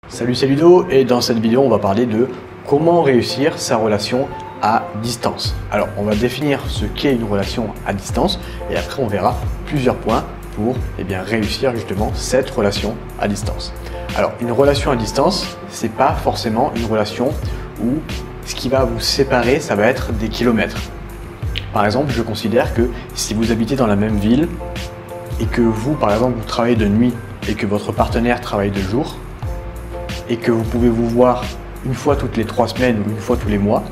Salut, c'est Ludo et dans cette vidéo on va parler de comment réussir sa relation à distance. Alors on va définir ce qu'est une relation à distance et après on verra plusieurs points pour réussir justement cette relation à distance. Alors une relation à distance, c'est pas forcément une relation où ce qui va vous séparer ça va être des kilomètres. Par exemple, je considère que si vous habitez dans la même ville et que vous par exemple vous travaillez de nuit et que votre partenaire travaille de jour, et que vous pouvez vous voir une fois toutes les 3 semaines ou une fois tous les mois,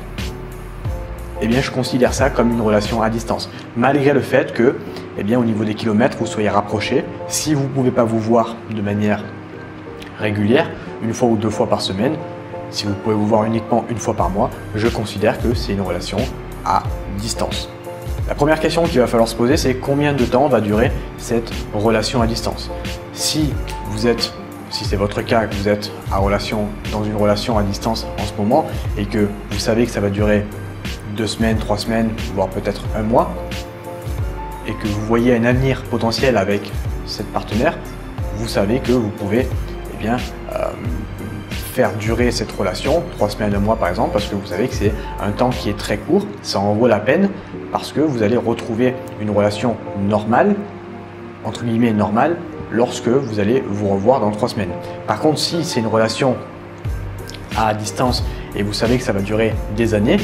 eh bien je considère ça comme une relation à distance. Malgré le fait que, au niveau des kilomètres, vous soyez rapprochés, si vous ne pouvez pas vous voir de manière régulière, une fois ou 2 fois par semaine, si vous pouvez vous voir uniquement une fois par mois, je considère que c'est une relation à distance. La première question qu'il va falloir se poser, c'est combien de temps va durer cette relation à distance. Si c'est votre cas, que vous êtes dans une relation à distance en ce moment et que vous savez que ça va durer 2 semaines, 3 semaines, voire peut-être 1 mois et que vous voyez un avenir potentiel avec cette partenaire, vous savez que vous pouvez faire durer cette relation 3 semaines, 1 mois par exemple, parce que vous savez que c'est un temps qui est très court, ça en vaut la peine parce que vous allez retrouver une relation normale, entre guillemets normale, lorsque vous allez vous revoir dans 3 semaines. Par contre, si c'est une relation à distance et vous savez que ça va durer des années,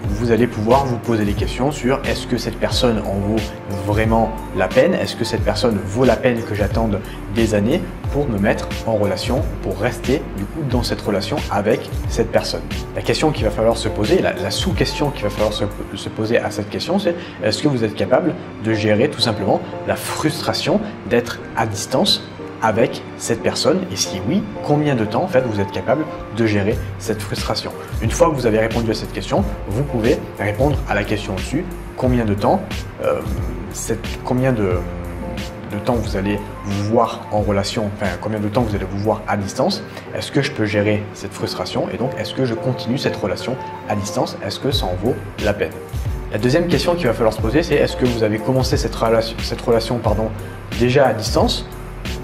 vous allez pouvoir vous poser des questions sur est-ce que cette personne en vaut vraiment la peine? Est-ce que cette personne vaut la peine que j'attende des années pour me mettre en relation, pour rester du coup dans cette relation avec cette personne? La question qu'il va falloir se poser, la sous-question qu'il va falloir se poser à cette question, c'est est-ce que vous êtes capable de gérer tout simplement la frustration d'être à distance avec cette personne, et si oui, combien de temps en fait vous êtes capable de gérer cette frustration? Une fois que vous avez répondu à cette question, vous pouvez répondre à la question au-dessus, combien de temps vous allez vous voir en relation, combien de temps vous allez vous voir à distance, est-ce que je peux gérer cette frustration et donc est-ce que je continue cette relation à distance, est-ce que ça en vaut la peine? La deuxième question qu'il va falloir se poser, c'est est-ce que vous avez commencé cette relation déjà à distance,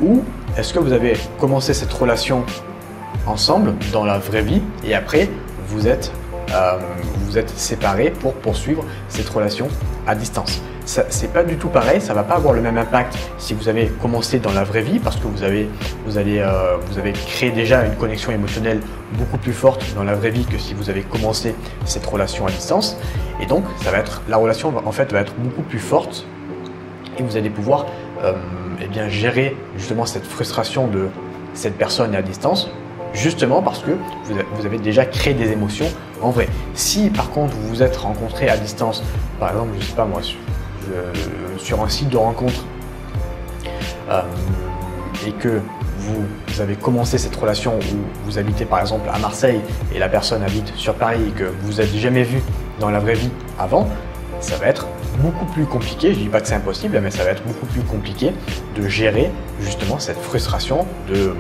ou est-ce que vous avez commencé cette relation ensemble dans la vraie vie et après vous êtes séparés pour poursuivre cette relation à distance? C'est pas du tout pareil, ça va pas avoir le même impact si vous avez commencé dans la vraie vie parce que vous avez créé déjà une connexion émotionnelle beaucoup plus forte dans la vraie vie que si vous avez commencé cette relation à distance, et donc la relation va être beaucoup plus forte et vous allez pouvoir gérer justement cette frustration de cette personne à distance, justement parce que vous avez déjà créé des émotions en vrai. Si par contre vous vous êtes rencontrés à distance, par exemple, je sais pas moi, sur un site de rencontre et que vous avez commencé cette relation où vous habitez par exemple à Marseille et la personne habite sur Paris et que vous n'êtes jamais vu dans la vraie vie avant, ça va être beaucoup plus compliqué, je ne dis pas que c'est impossible, mais ça va être beaucoup plus compliqué de gérer justement cette frustration de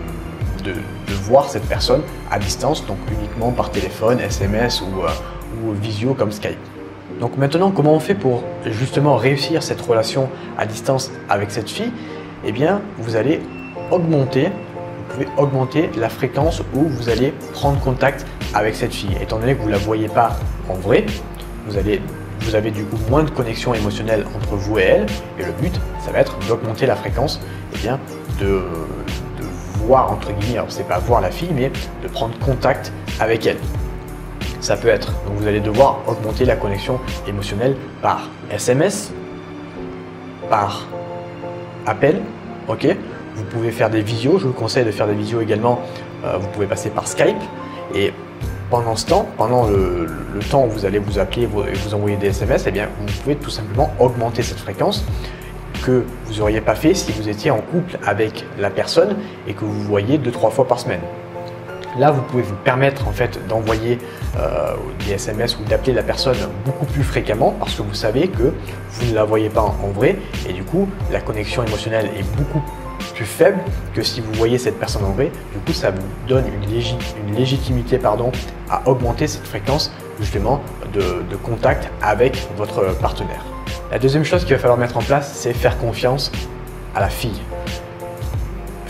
voir cette personne à distance, donc uniquement par téléphone, SMS ou visio comme Skype. Donc maintenant, comment on fait pour justement réussir cette relation à distance avec cette fille? Vous allez vous pouvez augmenter la fréquence où vous allez prendre contact avec cette fille. Étant donné que vous ne la voyez pas en vrai, vous avez du coup moins de connexion émotionnelle entre vous et elle, et le but, ça va être d'augmenter la fréquence, de voir entre guillemets, alors c'est pas voir la fille, mais de prendre contact avec elle. Ça peut être, donc vous allez devoir augmenter la connexion émotionnelle par SMS, par appel, ok. Vous pouvez faire des visios, je vous conseille de faire des visios également, vous pouvez passer par Skype, et pendant ce temps, pendant le temps où vous allez vous appeler et vous envoyer des SMS, vous pouvez tout simplement augmenter cette fréquence que vous n'auriez pas fait si vous étiez en couple avec la personne et que vous voyez 2-3 fois par semaine. Là, vous pouvez vous permettre en fait d'envoyer des SMS ou d'appeler la personne beaucoup plus fréquemment parce que vous savez que vous ne la voyez pas en vrai et du coup, la connexion émotionnelle est beaucoup plus faible que si vous voyez cette personne en vrai. Du coup, ça vous donne une légitimité à augmenter cette fréquence justement de contact avec votre partenaire. La deuxième chose qu'il va falloir mettre en place, c'est faire confiance à la fille.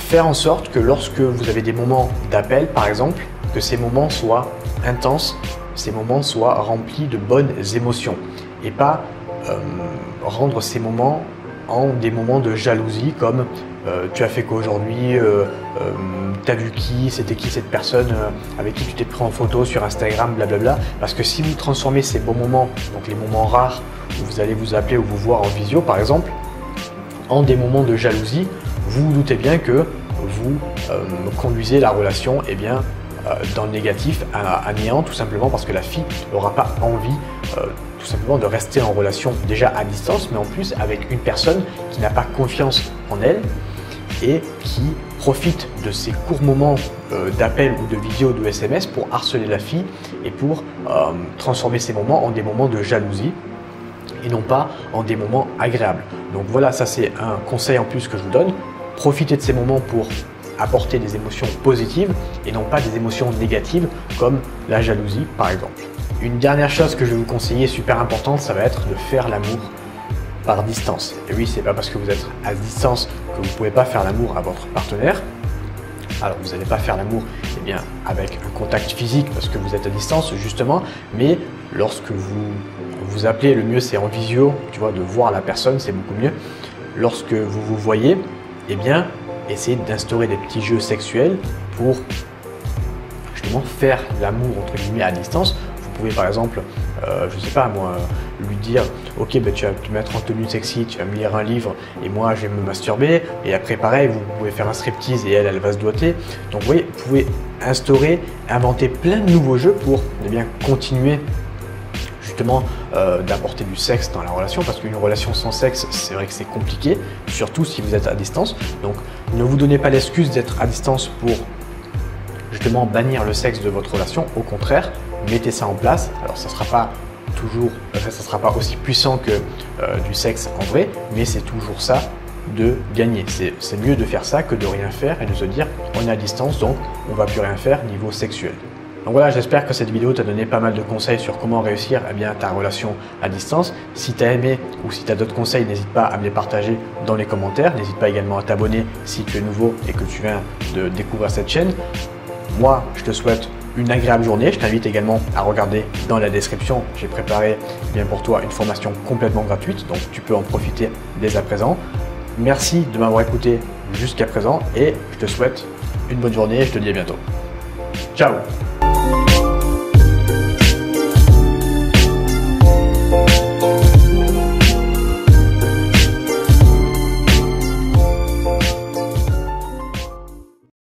faire en sorte que lorsque vous avez des moments d'appel, par exemple, que ces moments soient intenses, ces moments soient remplis de bonnes émotions et pas rendre ces moments en des moments de jalousie comme tu as fait quoi aujourd'hui, t'as vu qui, c'était qui cette personne avec qui tu t'es pris en photo sur Instagram, blablabla. Parce que si vous transformez ces bons moments, donc les moments rares où vous allez vous appeler ou vous voir en visio par exemple, en des moments de jalousie, vous vous doutez bien que vous conduisez la relation dans le négatif, à néant, tout simplement parce que la fille n'aura pas envie tout simplement de rester en relation déjà à distance, mais en plus avec une personne qui n'a pas confiance en elle et qui profite de ces courts moments d'appel ou de vidéo, de SMS pour harceler la fille et pour transformer ces moments en des moments de jalousie et non pas en des moments agréables. Donc voilà, ça c'est un conseil en plus que je vous donne. Profitez de ces moments pour apporter des émotions positives et non pas des émotions négatives comme la jalousie par exemple. Une dernière chose que je vais vous conseiller, super importante, ça va être de faire l'amour par distance. Et oui, c'est pas parce que vous êtes à distance que vous ne pouvez pas faire l'amour à votre partenaire. Alors vous n'allez pas faire l'amour avec un contact physique parce que vous êtes à distance justement, mais lorsque vous vous appelez, le mieux c'est en visio, tu vois, de voir la personne, c'est beaucoup mieux. Lorsque vous vous voyez, essayez d'instaurer des petits jeux sexuels pour justement faire l'amour entre guillemets à distance. Vous pouvez par exemple, je sais pas moi, lui dire ok tu vas te mettre en tenue sexy, tu vas me lire un livre et moi je vais me masturber et après pareil vous pouvez faire un striptease et elle va se doiter. Donc vous voyez, vous pouvez instaurer, inventer plein de nouveaux jeux pour continuer justement d'apporter du sexe dans la relation, parce qu'une relation sans sexe c'est vrai que c'est compliqué, surtout si vous êtes à distance. Donc ne vous donnez pas l'excuse d'être à distance pour justement bannir le sexe de votre relation, au contraire, mettez ça en place. Alors ça sera pas aussi puissant que du sexe en vrai, mais c'est toujours ça de gagner. C'est mieux de faire ça que de rien faire et de se dire on est à distance donc on va plus rien faire niveau sexuel. Donc voilà, j'espère que cette vidéo t'a donné pas mal de conseils sur comment réussir ta relation à distance. Si tu as aimé ou si tu as d'autres conseils, n'hésite pas à me les partager dans les commentaires. N'hésite pas également à t'abonner si tu es nouveau et que tu viens de découvrir cette chaîne. Moi, je te souhaite une agréable journée. Je t'invite également à regarder dans la description. J'ai préparé pour toi une formation complètement gratuite, donc tu peux en profiter dès à présent. Merci de m'avoir écouté jusqu'à présent et je te souhaite une bonne journée et je te dis à bientôt. Ciao!